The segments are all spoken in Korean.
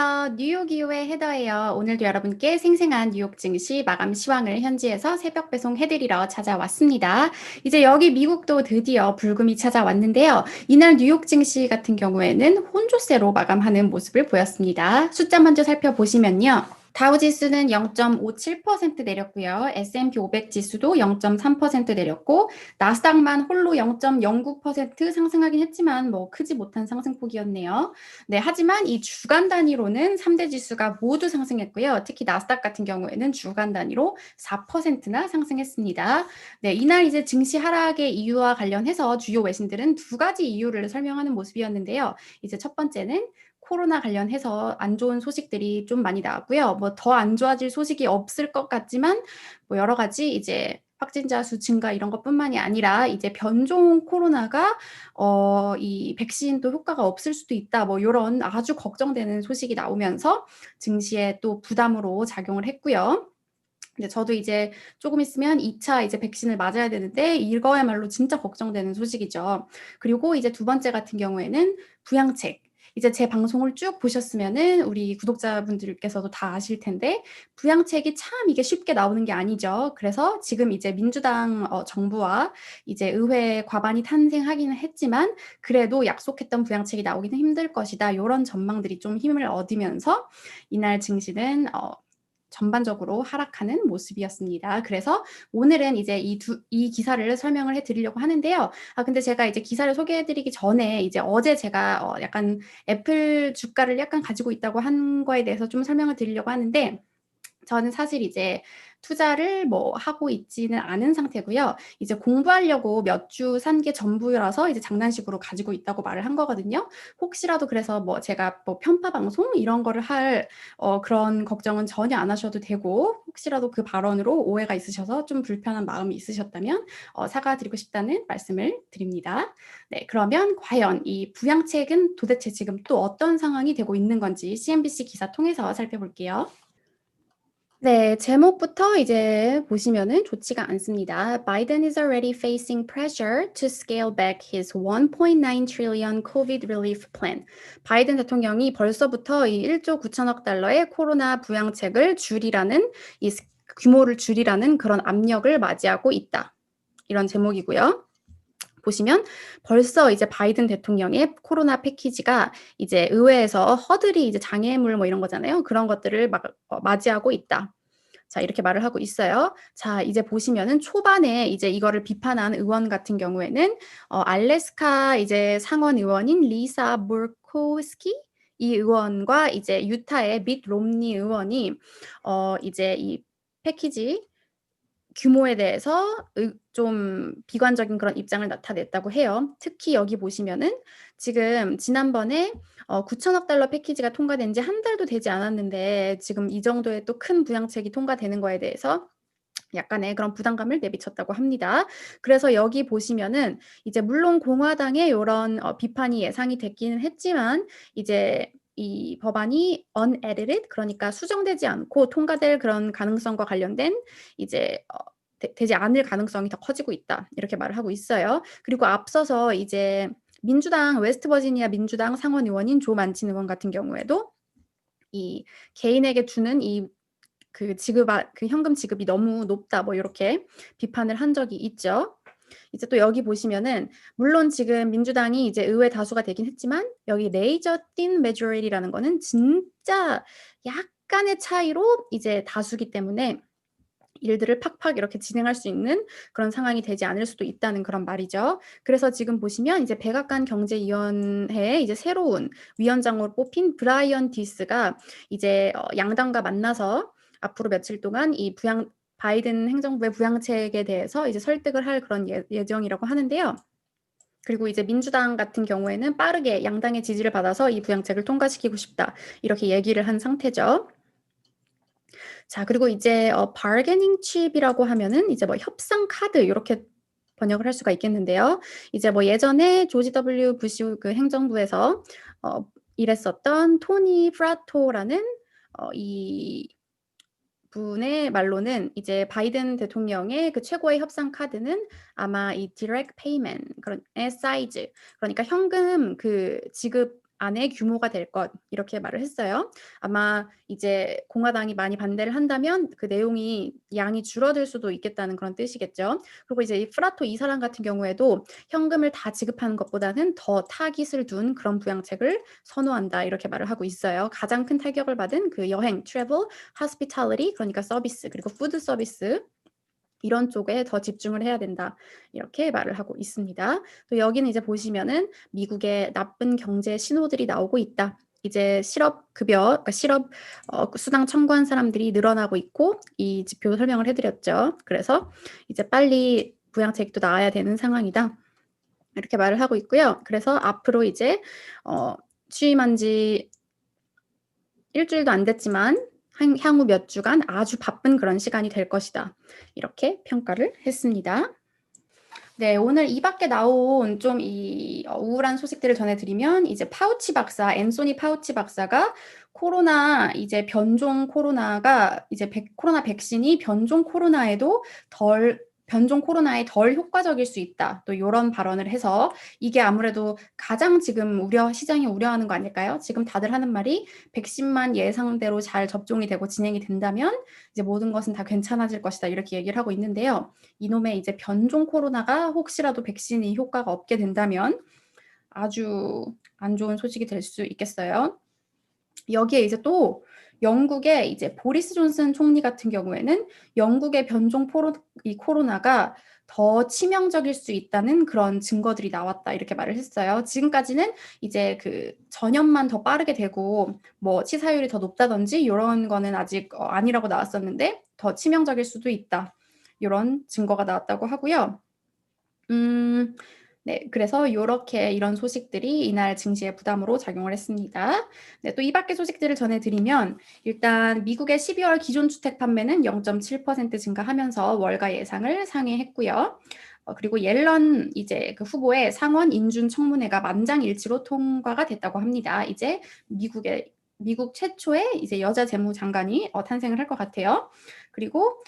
안녕하세요. 뉴욕 이후의 헤더예요. 오늘도 여러분께 생생한 뉴욕 증시 마감 시황을 현지에서 새벽 배송해드리러 찾아왔습니다. 이제 여기 미국도 드디어 불금이 찾아왔는데요. 이날 뉴욕 증시 같은 경우에는 혼조세로 마감하는 모습을 보였습니다. 숫자 먼저 살펴보시면요. 다우 지수는 0.57% 내렸고요. S&P 500 지수도 0.3% 내렸고 나스닥만 홀로 0.09% 상승하긴 했지만 뭐 크지 못한 상승폭이었네요. 네, 하지만 이 주간 단위로는 3대 지수가 모두 상승했고요. 특히 나스닥 같은 경우에는 주간 단위로 4%나 상승했습니다. 네, 이날 이제 증시 하락의 이유와 관련해서 주요 외신들은 두 가지 이유를 설명하는 모습이었는데요. 이제 첫 번째는 코로나 관련해서 안 좋은 소식들이 좀 많이 나왔고요. 뭐 더 안 좋아질 소식이 없을 것 같지만 뭐 여러 가지 이제 확진자 수 증가 이런 것뿐만이 아니라 이제 변종 코로나가 이 백신도 효과가 없을 수도 있다. 뭐 요런 아주 걱정되는 소식이 나오면서 증시에 또 부담으로 작용을 했고요. 근데 저도 이제 조금 있으면 2차 이제 백신을 맞아야 되는데 이거야말로 진짜 걱정되는 소식이죠. 그리고 이제 두 번째 같은 경우에는 부양책. 이제 제 방송을 쭉 보셨으면은 우리 구독자분들께서도 다 아실 텐데 부양책이 참 이게 쉽게 나오는 게 아니죠. 그래서 지금 이제 민주당 정부와 이제 의회 과반이 탄생하기는 했지만 그래도 약속했던 부양책이 나오기는 힘들 것이다. 요런 전망들이 좀 힘을 얻으면서 이날 증시는 전반적으로 하락하는 모습이었습니다. 그래서 오늘은 이제 이 기사를 설명을 해드리려고 하는데요. 근데 제가 이제 기사를 소개해드리기 전에 이제 어제 제가 약간 애플 주가를 약간 가지고 있다고 한 거에 대해서 좀 설명을 드리려고 하는데 저는 사실 이제 투자를 뭐 하고 있지는 않은 상태고요. 이제 공부하려고 몇 주 산 게 전부라서 이제 장난식으로 가지고 있다고 말을 한 거거든요. 혹시라도 그래서 뭐 제가 뭐 편파 방송 이런 거를 할 그런 걱정은 전혀 안 하셔도 되고 혹시라도 그 발언으로 오해가 있으셔서 좀 불편한 마음이 있으셨다면 사과드리고 싶다는 말씀을 드립니다. 네, 그러면 과연 이 부양책은 도대체 지금 또 어떤 상황이 되고 있는 건지 CNBC 기사 통해서 살펴볼게요. 네, 제목부터 이제 보시면은 좋지가 않습니다. Biden is already facing pressure to scale back his 1.9 trillion COVID relief plan. 바이든 대통령이 벌써부터 이 1조 9천억 달러의 코로나 부양책을 줄이라는 규모를 줄이라는 그런 압력을 맞이하고 있다. 이런 제목이고요. 보시면 벌써 이제 바이든 대통령의 코로나 패키지가 이제 의회에서 허들이 이제 장애물 뭐 이런 거잖아요. 그런 것들을 맞이하고 있다. 자, 이렇게 말을 하고 있어요. 자, 이제 보시면은 초반에 이제 이거를 비판한 의원 같은 경우에는 알래스카 이제 상원 의원인 리사 몰코스키 이 의원과 이제 유타의 밋 롬니 의원이 이제 이 패키지 규모에 대해서 좀 비관적인 그런 입장을 나타냈다고 해요. 특히 여기 보시면은 지금 지난번에 9천억 달러 패키지가 통과된 지 한 달도 되지 않았는데 지금 이 정도의 또 큰 부양책이 통과되는 거에 대해서 약간의 그런 부담감을 내비쳤다고 합니다. 그래서 여기 보시면은 이제 물론 공화당의 요런 비판이 예상이 됐기는 했지만 이제 이 법안이 unedited 그러니까 수정되지 않고 통과될 그런 가능성과 관련된 이제 되지 않을 가능성이 더 커지고 있다. 이렇게 말을 하고 있어요. 그리고 앞서서 이제 민주당 웨스트버지니아 민주당 상원 의원인 조 만친 의원 같은 경우에도 이 개인에게 주는 그 현금 지급이 너무 높다. 뭐 요렇게 비판을 한 적이 있죠. 이제 또 여기 보시면은 물론 지금 민주당이 이제 의회 다수가 되긴 했지만 여기 레이저 띤 메조리티라는 거는 진짜 약간의 차이로 이제 다수기 때문에 일들을 팍팍 이렇게 진행할 수 있는 그런 상황이 되지 않을 수도 있다는 그런 말이죠. 그래서 지금 보시면 이제 백악관 경제위원회에 이제 새로운 위원장으로 뽑힌 브라이언 디스가 이제 양당과 만나서 앞으로 며칠 동안 이 바이든 행정부의 부양책에 대해서 이제 설득을 할 그런 예정이라고 하는데요. 그리고 이제 민주당 같은 경우에는 빠르게 양당의 지지를 받아서 이 부양책을 통과시키고 싶다. 이렇게 얘기를 한 상태죠. 자, 그리고 이제 bargaining chip이라고 하면은 이제 뭐 협상 카드 요렇게 번역을 할 수가 있겠는데요. 이제 뭐 예전에 조지 W 부시 그 행정부에서 일했었던 토니 프라토라는 이 분의 말로는 이제 바이든 대통령의 그 최고의 협상 카드는 아마 이 direct payment 그런 의 사이즈 그러니까 현금 그 지급 안의 규모가 될 것 이렇게 말을 했어요. 아마 이제 공화당이 많이 반대를 한다면 그 내용이 양이 줄어들 수도 있겠다는 그런 뜻이겠죠. 그리고 이제 이 프라토 이 사람 같은 경우에도 현금을 다 지급하는 것보다는 더 타깃을 둔 그런 부양책을 선호한다 이렇게 말을 하고 있어요. 가장 큰 타격을 받은 그 여행, travel, hospitality 그러니까 서비스 그리고 푸드 서비스 이런 쪽에 더 집중을 해야 된다. 이렇게 말을 하고 있습니다. 또 여기는 이제 보시면은 미국의 나쁜 경제 신호들이 나오고 있다. 이제 실업 급여, 그러니까 실업 수당 청구한 사람들이 늘어나고 있고 이 지표 설명을 해드렸죠. 그래서 이제 빨리 부양책도 나와야 되는 상황이다. 이렇게 말을 하고 있고요. 그래서 앞으로 이제 취임한 지 일주일도 안 됐지만 향후 몇 주간 아주 바쁜 그런 시간이 될 것이다. 이렇게 평가를 했습니다. 네, 오늘 이 밖에 나온 좀 우울한 소식들을 전해드리면 이제 파우치 박사, 앤소니 파우치 박사가 코로나 이제 변종 코로나가 이제 코로나 백신이 변종 코로나에 덜 효과적일 수 있다. 또 이런 발언을 해서 이게 아무래도 가장 지금 시장이 우려하는 거 아닐까요? 지금 다들 하는 말이 백신만 예상대로 잘 접종이 되고 진행이 된다면 이제 모든 것은 다 괜찮아질 것이다. 이렇게 얘기를 하고 있는데요. 이놈의 이제 변종 코로나가 혹시라도 백신이 효과가 없게 된다면 아주 안 좋은 소식이 될 수 있겠어요. 여기에 이제 또 영국의 이제 보리스 존슨 총리 같은 경우에는 영국의 변종 코로나가 더 치명적일 수 있다는 그런 증거들이 나왔다 이렇게 말을 했어요. 지금까지는 이제 그 전염만 더 빠르게 되고 뭐 치사율이 더 높다든지 이런 거는 아직 아니라고 나왔었는데 더 치명적일 수도 있다. 이런 증거가 나왔다고 하고요. 네, 그래서 이런 소식들이 이날 증시의 부담으로 작용을 했습니다. 네, 또 이 밖의 소식들을 전해드리면 일단 미국의 12월 기존 주택 판매는 0.7% 증가하면서 월가 예상을 상회했고요. 그리고 옐런 이제 그 후보의 상원 인준 청문회가 만장일치로 통과가 됐다고 합니다. 이제 미국 최초의 이제 여자 재무장관이 탄생을 할 것 같아요. 그리고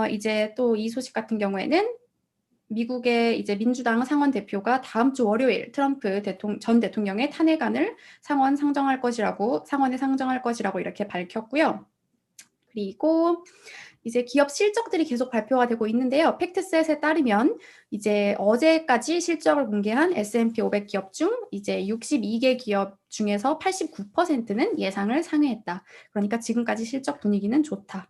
이제 또 이 소식 같은 경우에는 미국의 이제 민주당 상원 대표가 다음 주 월요일 트럼프 전 대통령의 탄핵안을 상원에 상정할 것이라고 이렇게 밝혔고요. 그리고 이제 기업 실적들이 계속 발표가 되고 있는데요. 팩트셋에 따르면 이제 어제까지 실적을 공개한 S&P 500 기업 중 이제 62개 기업 중에서 89%는 예상을 상회했다. 그러니까 지금까지 실적 분위기는 좋다.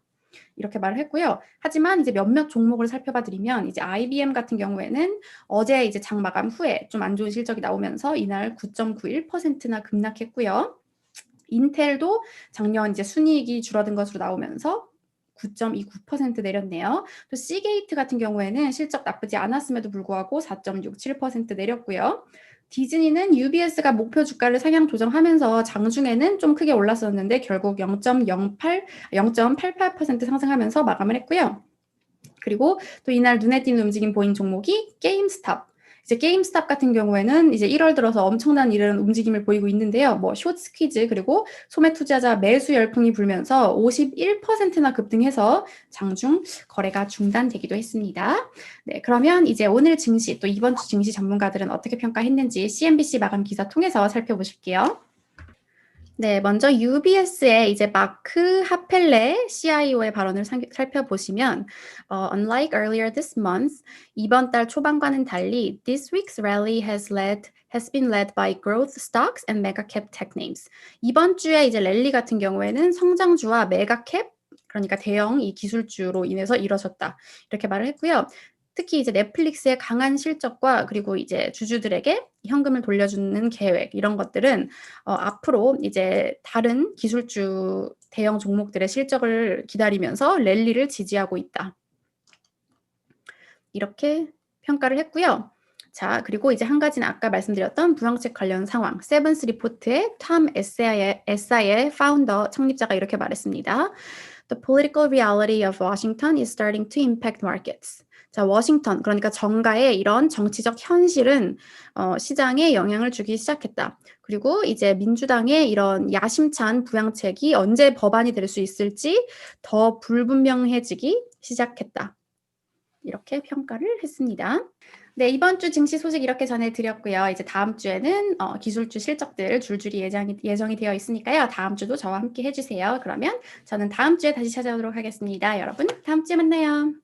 이렇게 말을 했고요. 하지만 이제 몇몇 종목을 살펴봐 드리면 이제 IBM 같은 경우에는 어제 이제 장 마감 후에 좀 안 좋은 실적이 나오면서 이날 9.91%나 급락했고요. 인텔도 작년 이제 순이익이 줄어든 것으로 나오면서 9.29% 내렸네요. 또 시게이트 같은 경우에는 실적 나쁘지 않았음에도 불구하고 4.67% 내렸고요. 디즈니는 UBS가 목표 주가를 상향 조정하면서 장중에는 좀 크게 올랐었는데 결국 0.88% 상승하면서 마감을 했고요. 그리고 또 이날 눈에 띄는 움직임 보인 종목이 게임스탑. 이제 게임스탑 같은 경우에는 이제 1월 들어서 엄청난 이런 움직임을 보이고 있는데요. 뭐 숏스퀴즈 그리고 소매 투자자 매수 열풍이 불면서 51%나 급등해서 장중 거래가 중단되기도 했습니다. 네, 그러면 이제 오늘 증시 또 이번 주 증시 전문가들은 어떻게 평가했는지 CNBC 마감 기사 통해서 살펴보실게요. 네, 먼저 UBS의 이제 마크 하펠레 CIO의 발언을 살펴보시면 unlike earlier this month, 이번 달 초반과는 달리 this week's rally has been led by growth stocks and mega cap tech names. 이번 주에 이제 랠리 같은 경우에는 성장주와 메가캡 그러니까 대형 이 기술주로 인해서 이뤄졌다. 이렇게 말을 했고요. 특히 이제 넷플릭스의 강한 실적과 그리고 이제 주주들에게 현금을 돌려주는 계획 이런 것들은 앞으로 이제 다른 기술주 대형 종목들의 실적을 기다리면서 랠리를 지지하고 있다. 이렇게 평가를 했고요. 자, 그리고 이제 한 가지는 아까 말씀드렸던 부양책 관련 상황. 세븐스 리포트의 톰 SI의 파운더 창립자가 이렇게 말했습니다. The political reality of Washington is starting to impact markets. 자, 워싱턴, 그러니까 정가의 이런 정치적 현실은 시장에 영향을 주기 시작했다. 그리고 이제 민주당의 이런 야심찬 부양책이 언제 법안이 될 수 있을지 더 불분명해지기 시작했다. 이렇게 평가를 했습니다. 네, 이번 주 증시 소식 이렇게 전해드렸고요. 이제 다음 주에는 기술주 실적들 줄줄이 예정이 되어 있으니까요. 다음 주도 저와 함께 해주세요. 그러면 저는 다음 주에 다시 찾아오도록 하겠습니다. 여러분, 다음 주에 만나요.